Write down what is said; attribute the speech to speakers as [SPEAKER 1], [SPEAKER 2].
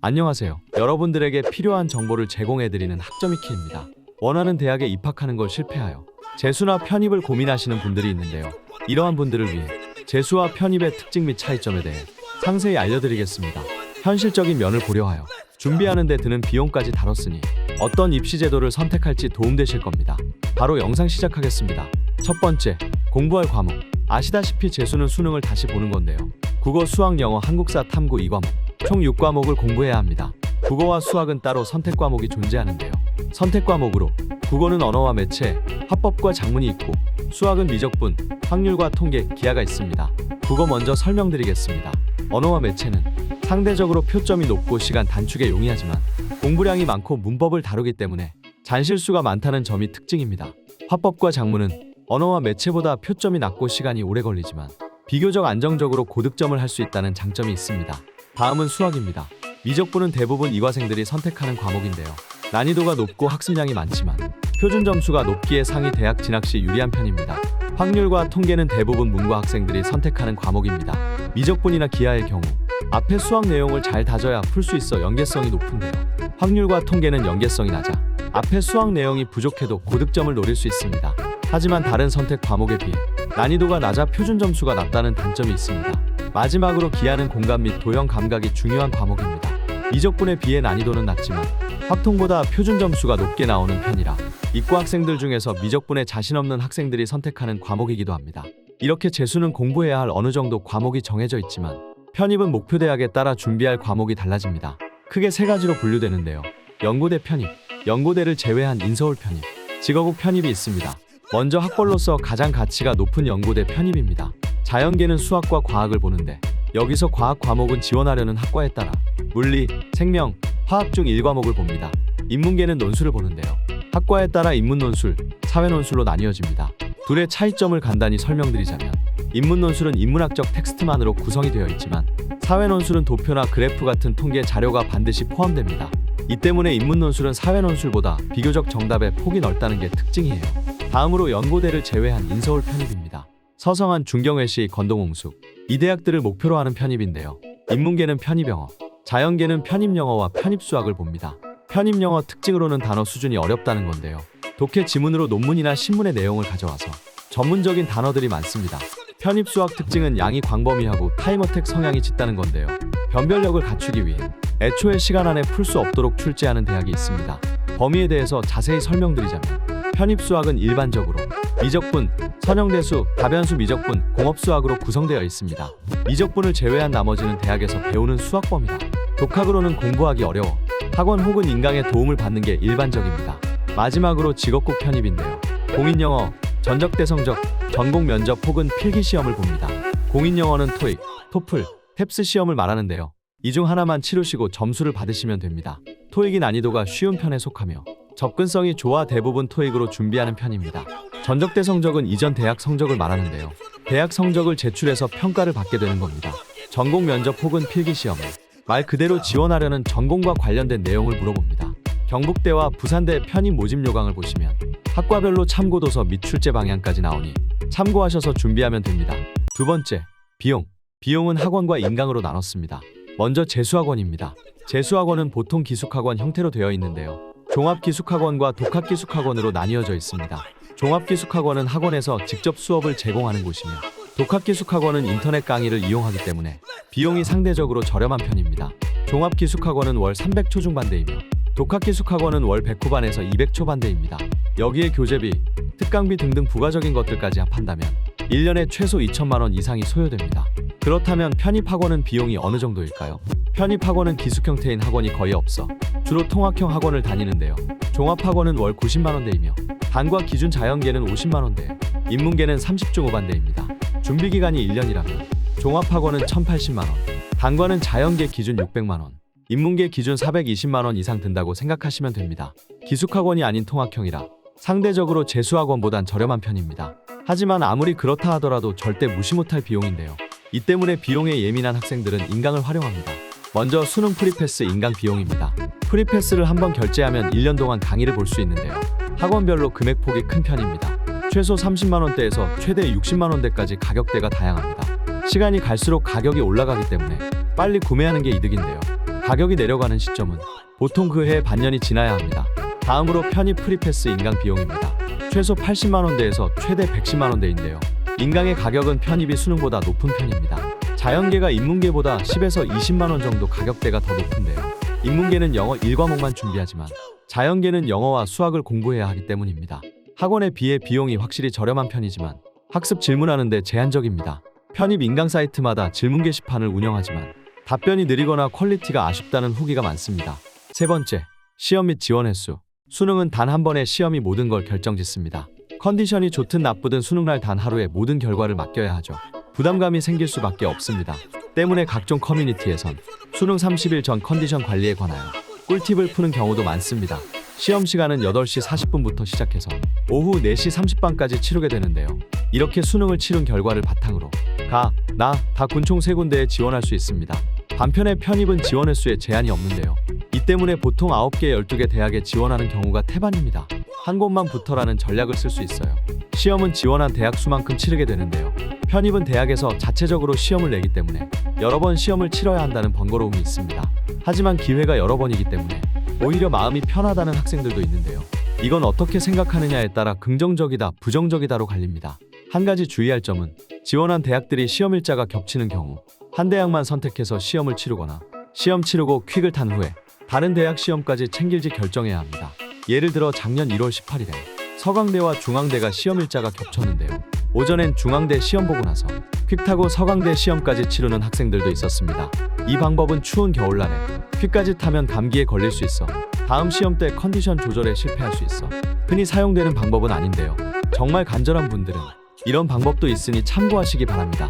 [SPEAKER 1] 안녕하세요. 여러분들에게 필요한 정보를 제공해드리는 학점이키입니다. 원하는 대학에 입학하는 걸 실패하여 재수나 편입을 고민하시는 분들이 있는데요. 이러한 분들을 위해 재수와 편입의 특징 및 차이점에 대해 상세히 알려드리겠습니다. 현실적인 면을 고려하여 준비하는 데 드는 비용까지 다뤘으니 어떤 입시 제도를 선택할지 도움되실 겁니다. 바로 영상 시작하겠습니다. 첫 번째, 공부할 과목. 아시다시피 재수는 수능을 다시 보는 건데요. 국어, 수학, 영어, 한국사, 탐구 2과목, 총 6과목을 공부해야 합니다. 국어와 수학은 따로 선택 과목이 존재하는데요. 선택 과목으로 국어는 언어와 매체, 화법과 작문이 있고 수학은 미적분, 확률과 통계, 기하가 있습니다. 국어 먼저 설명드리겠습니다. 언어와 매체는 상대적으로 표점이 높고 시간 단축에 용이하지만 공부량이 많고 문법을 다루기 때문에 잔실수가 많다는 점이 특징입니다. 화법과 작문은 언어와 매체보다 표점이 낮고 시간이 오래 걸리지만 비교적 안정적으로 고득점을 할 수 있다는 장점이 있습니다. 다음은 수학입니다. 미적분은 대부분 이과생들이 선택하는 과목인데요. 난이도가 높고 학습량이 많지만 표준 점수가 높기에 상위 대학 진학 시 유리한 편입니다. 확률과 통계는 대부분 문과 학생들이 선택하는 과목입니다. 미적분이나 기하의 경우 앞에 수학 내용을 잘 다져야 풀 수 있어 연계성이 높은데요. 확률과 통계는 연계성이 낮아 앞에 수학 내용이 부족해도 고득점을 노릴 수 있습니다. 하지만 다른 선택 과목에 비해 난이도가 낮아 표준 점수가 낮다는 단점이 있습니다. 마지막으로 기하는 공감 및 도형 감각이 중요한 과목입니다. 미적분에 비해 난이도는 낮지만 확통보다 표준 점수가 높게 나오는 편이라 이과 학생들 중에서 미적분에 자신 없는 학생들이 선택하는 과목이기도 합니다. 이렇게 재수는 공부해야 할 어느 정도 과목이 정해져 있지만 편입은 목표 대학에 따라 준비할 과목이 달라집니다. 크게 세 가지로 분류되는데요. 연고대 편입, 연고대를 제외한 인서울 편입, 직업국 편입이 있습니다. 먼저 학벌로서 가장 가치가 높은 연고대 편입입니다. 자연계는 수학과 과학을 보는데 여기서 과학 과목은 지원하려는 학과에 따라 물리, 생명, 화학 중 1과목을 봅니다. 인문계는 논술을 보는데요. 학과에 따라 인문논술, 사회논술로 나뉘어집니다. 둘의 차이점을 간단히 설명드리자면 인문논술은 인문학적 텍스트만으로 구성이 되어 있지만 사회논술은 도표나 그래프 같은 통계 자료가 반드시 포함됩니다. 이 때문에 인문논술은 사회논술보다 비교적 정답의 폭이 넓다는 게 특징이에요. 다음으로 연고대를 제외한 인서울 편입입니다. 서성한, 중경외시, 건동홍숙 이 대학들을 목표로 하는 편입인데요. 인문계는 편입영어, 자연계는 편입영어와 편입수학을 봅니다. 편입영어 특징으로는 단어 수준이 어렵다는 건데요. 독해 지문으로 논문이나 신문의 내용을 가져와서 전문적인 단어들이 많습니다. 편입수학 특징은 양이 광범위하고 타임어택 성향이 짙다는 건데요. 변별력을 갖추기 위해 애초에 시간 안에 풀 수 없도록 출제하는 대학이 있습니다. 범위에 대해서 자세히 설명드리자면 편입수학은 일반적으로 미적분, 선형대수, 다변수 미적분, 공업수학으로 구성되어 있습니다. 미적분을 제외한 나머지는 대학에서 배우는 수학범위다. 독학으로는 공부하기 어려워 학원 혹은 인강의 도움을 받는 게 일반적입니다. 마지막으로 직업국 편입인데요. 공인영어, 전적대성적, 전공 면접 혹은 필기시험을 봅니다. 공인영어는 토익, 토플, 탭스 시험을 말하는데요. 이 중 하나만 치르시고 점수를 받으시면 됩니다. 토익이 난이도가 쉬운 편에 속하며 접근성이 좋아 대부분 토익으로 준비하는 편입니다. 전적대 성적은 이전 대학 성적을 말하는데요. 대학 성적을 제출해서 평가를 받게 되는 겁니다. 전공 면접 혹은 필기시험은 말 그대로 지원하려는 전공과 관련된 내용을 물어봅니다. 경북대와 부산대 편입 모집 요강을 보시면 학과별로 참고도서 및 출제 방향까지 나오니 참고하셔서 준비하면 됩니다. 두 번째, 비용. 비용은 학원과 인강으로 나눴습니다. 먼저 재수학원입니다. 재수학원은 보통 기숙학원 형태로 되어 있는데요. 종합기숙학원과 독학기숙학원으로 나뉘어져 있습니다. 종합기숙학원은 학원에서 직접 수업을 제공하는 곳이며 독학기숙학원은 인터넷 강의를 이용하기 때문에 비용이 상대적으로 저렴한 편입니다. 종합기숙학원은 월 300초중반대이며 독학기숙학원은 월 100초반에서 200초반대입니다. 여기에 교재비, 특강비 등등 부가적인 것들까지 합한다면 1년에 최소 2천만 원 이상이 소요됩니다. 그렇다면 편입학원은 비용이 어느 정도일까요? 편입학원은 기숙 형태인 학원이 거의 없어 주로 통학형 학원을 다니는데요. 종합학원은 월 90만 원대이며 단과 기준 자연계는 50만 원대, 인문계는 30중후반대입니다. 준비기간이 1년이라면 종합학원은 1,080만 원, 단과는 자연계 기준 600만 원, 인문계 기준 420만 원 이상 든다고 생각하시면 됩니다. 기숙학원이 아닌 통학형이라 상대적으로 재수학원보단 저렴한 편입니다. 하지만 아무리 그렇다 하더라도 절대 무시 못할 비용인데요. 이 때문에 비용에 예민한 학생들은 인강을 활용합니다. 먼저 수능 프리패스 인강 비용입니다. 프리패스를 한번 결제하면 1년 동안 강의를 볼 수 있는데요. 학원별로 금액폭이 큰 편입니다. 최소 30만 원대에서 최대 60만 원대까지 가격대가 다양합니다. 시간이 갈수록 가격이 올라가기 때문에 빨리 구매하는 게 이득인데요. 가격이 내려가는 시점은 보통 그 해 반년이 지나야 합니다. 다음으로 편입 프리패스 인강 비용입니다. 최소 80만 원대에서 최대 110만 원대인데요. 인강의 가격은 편입이 수능보다 높은 편입니다. 자연계가 인문계보다 10에서 20만 원 정도 가격대가 더 높은데요. 인문계는 영어 1과목만 준비하지만 자연계는 영어와 수학을 공부해야 하기 때문입니다. 학원에 비해 비용이 확실히 저렴한 편이지만 학습 질문하는데 제한적입니다. 편입 인강 사이트마다 질문 게시판을 운영하지만 답변이 느리거나 퀄리티가 아쉽다는 후기가 많습니다. 세 번째, 시험 및 지원 횟수. 수능은 단 한 번의 시험이 모든 걸 결정짓습니다. 컨디션이 좋든 나쁘든 수능날 단 하루에 모든 결과를 맡겨야 하죠. 부담감이 생길 수밖에 없습니다. 때문에 각종 커뮤니티에선 수능 30일 전 컨디션 관리에 관하여 꿀팁을 푸는 경우도 많습니다. 시험 시간은 8시 40분부터 시작해서 오후 4시 30분까지 치르게 되는데요. 이렇게 수능을 치른 결과를 바탕으로 다 군총 3군데에 지원할 수 있습니다. 반면에 편입은 지원 횟수에 제한이 없는데요. 이 때문에 보통 9개, 12개 대학에 지원하는 경우가 태반입니다. 한 곳만 붙어라는 전략을 쓸 수 있어요. 시험은 지원한 대학 수만큼 치르게 되는데요. 편입은 대학에서 자체적으로 시험을 내기 때문에 여러 번 시험을 치러야 한다는 번거로움이 있습니다. 하지만 기회가 여러 번이기 때문에 오히려 마음이 편하다는 학생들도 있는데요. 이건 어떻게 생각하느냐에 따라 긍정적이다, 부정적이다로 갈립니다. 한 가지 주의할 점은 지원한 대학들이 시험 일자가 겹치는 경우 한 대학만 선택해서 시험을 치르거나 시험 치르고 퀵을 탄 후에 다른 대학 시험까지 챙길지 결정해야 합니다. 예를 들어 작년 1월 18일에 서강대와 중앙대가 시험 일자가 겹쳤는데요. 오전엔 중앙대 시험 보고 나서 퀵 타고 서강대 시험까지 치르는 학생들도 있었습니다. 이 방법은 추운 겨울날에 퀵까지 타면 감기에 걸릴 수 있어 다음 시험 때 컨디션 조절에 실패할 수 있어 흔히 사용되는 방법은 아닌데요. 정말 간절한 분들은 이런 방법도 있으니 참고하시기 바랍니다.